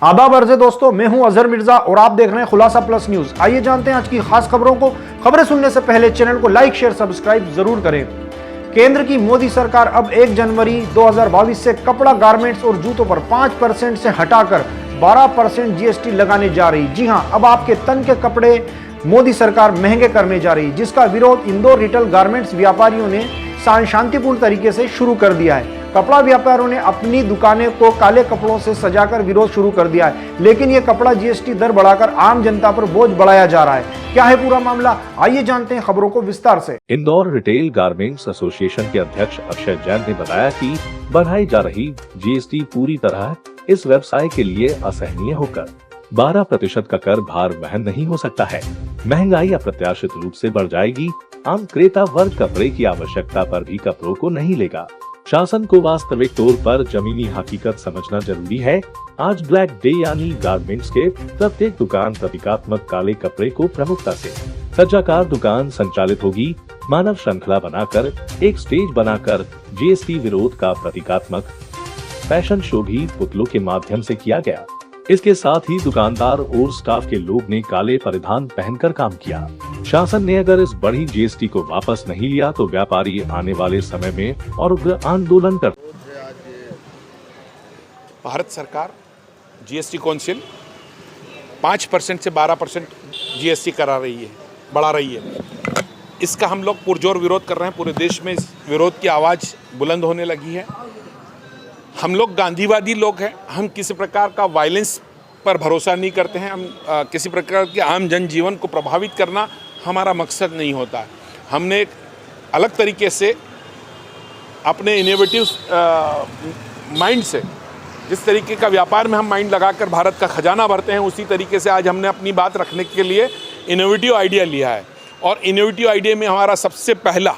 आदाब अर्ज़ दोस्तों, मैं हूं अजहर मिर्जा और आप देख रहे हैं खुलासा प्लस न्यूज। आइए जानते हैं आज की खास खबरों को। खबरें सुनने से पहले चैनल को लाइक शेयर सब्सक्राइब जरूर करें। केंद्र की मोदी सरकार अब 1 जनवरी 2022 से कपड़ा, गारमेंट्स और जूतों पर 5% से हटाकर 12% जीएसटी लगाने जा रही। जी हां, अब आपके तन के कपड़े मोदी सरकार महंगे करने जा रही, जिसका विरोध इंदौर रिटेल गारमेंट्स व्यापारियों ने शांतिपूर्ण तरीके से शुरू कर दिया है। कपड़ा व्यापारियों ने अपनी दुकानें को काले कपड़ों से सजाकर विरोध शुरू कर दिया है, लेकिन ये कपड़ा जीएसटी दर बढ़ाकर आम जनता पर बोझ बढ़ाया जा रहा है। क्या है पूरा मामला, आइए जानते हैं खबरों को विस्तार से। इंदौर रिटेल गारमेंट्स एसोसिएशन के अध्यक्ष अक्षय जैन ने बताया कि बढ़ाई जा रही जीएसटी पूरी तरह इस व्यवसाय के लिए असहनीय होकर 12% का कर भार वहन नहीं हो सकता है। महंगाई अप्रत्याशित रूप से बढ़ जाएगी। आम क्रेता वर्ग कपड़े की आवश्यकता पर भी कपड़ों को नहीं लेगा। शासन को वास्तविक तौर पर जमीनी हकीकत समझना जरूरी है। आज ब्लैक डे यानी गारमेंट्स के प्रत्येक दुकान प्रतीकात्मक काले कपड़े को प्रमुखता से सज्जाकार दुकान संचालित होगी। मानव श्रृंखला बनाकर एक स्टेज बनाकर जीएसटी विरोध का प्रतीकात्मक फैशन शो भी पुतलों के माध्यम से किया गया। इसके साथ ही दुकानदार और स्टाफ के लोग ने काले परिधान पहनकर काम किया। शासन ने अगर इस बड़ी जीएसटी को वापस नहीं लिया तो व्यापारी आने वाले समय में और उग्र आंदोलन कर। भारत सरकार जीएसटी काउंसिल 5% से 12% जीएसटी करा रही है, बढ़ा रही है। इसका हम लोग पुरजोर विरोध कर रहे हैं। पूरे देश में इस विरोध की आवाज़ बुलंद होने लगी है। हम लोग गांधीवादी लोग हैं। हम किसी प्रकार का वायलेंस पर भरोसा नहीं करते हैं। हम किसी प्रकार के आम जनजीवन को प्रभावित करना हमारा मकसद नहीं होता है। हमने एक अलग तरीके से अपने इनोवेटिव माइंड से, जिस तरीके का व्यापार में हम माइंड लगाकर भारत का खजाना भरते हैं, उसी तरीके से आज हमने अपनी बात रखने के लिए इनोवेटिव आइडिया लिया है। और इनोवेटिव आइडिया में हमारा सबसे पहला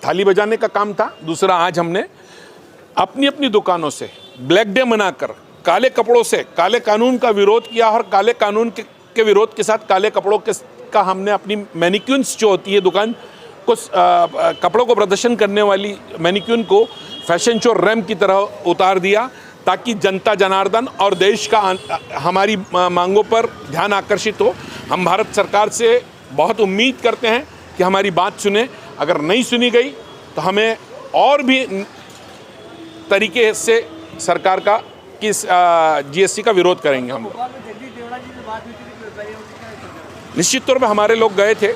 थाली बजाने का काम था। दूसरा, आज हमने अपनी अपनी दुकानों से ब्लैक डे मनाकर काले कपड़ों से काले कानून का विरोध किया। और काले कानून के विरोध के साथ काले कपड़ों का हमने अपनी मैनिक्यून्स जो होती है दुकान को, कपड़ों को प्रदर्शन करने वाली मैनिक्यून को फैशन शो रैंप की तरह उतार दिया, ताकि जनता जनार्दन और देश का हमारी मांगों पर ध्यान आकर्षित हो। हम भारत सरकार से बहुत उम्मीद करते हैं कि हमारी बात सुने। अगर नहीं सुनी गई तो हमें और भी तरीके से सरकार का किस जीएसटी का विरोध करेंगे। हम लोग निश्चित तौर पे हमारे लोग गए थे।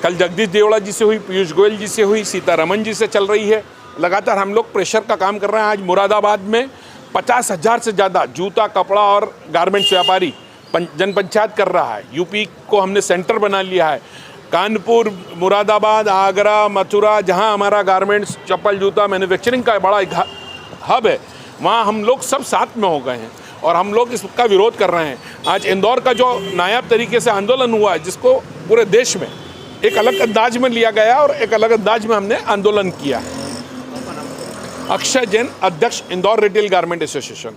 कल जगदीश देवड़ा जी से हुई, पीयूष गोयल जी से हुई, सीतारमन जी से चल रही है। लगातार हम लोग प्रेशर का काम कर रहे हैं। आज मुरादाबाद में 50,000 से ज़्यादा जूता, कपड़ा और गारमेंट्स व्यापारी जनपंचायत कर रहा है। यूपी को हमने सेंटर बना लिया है। कानपुर, मुरादाबाद, आगरा, मथुरा, जहां हमारा गारमेंट्स, चप्पल, जूता मैन्युफैक्चरिंग का बड़ा हब है, वहाँ हम लोग सब साथ में हो गए हैं और हम लोग इसका विरोध कर रहे हैं। आज इंदौर का जो नायाब तरीके से आंदोलन हुआ है, जिसको पूरे देश में एक अलग अंदाज में लिया गया और एक अलग अंदाज में हमने आंदोलन किया है। अक्षय जैन, अध्यक्ष इंदौर रिटेल गारमेंट एसोसिएशन।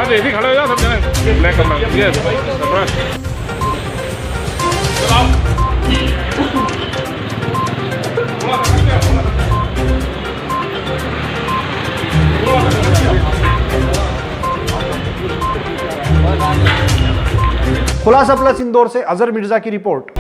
ऐसे खड़े हो जाओ सब जने, ब्लैक करना। Yes surprise. खुलासा प्लस इंदौर से अजहर मिर्जा की रिपोर्ट।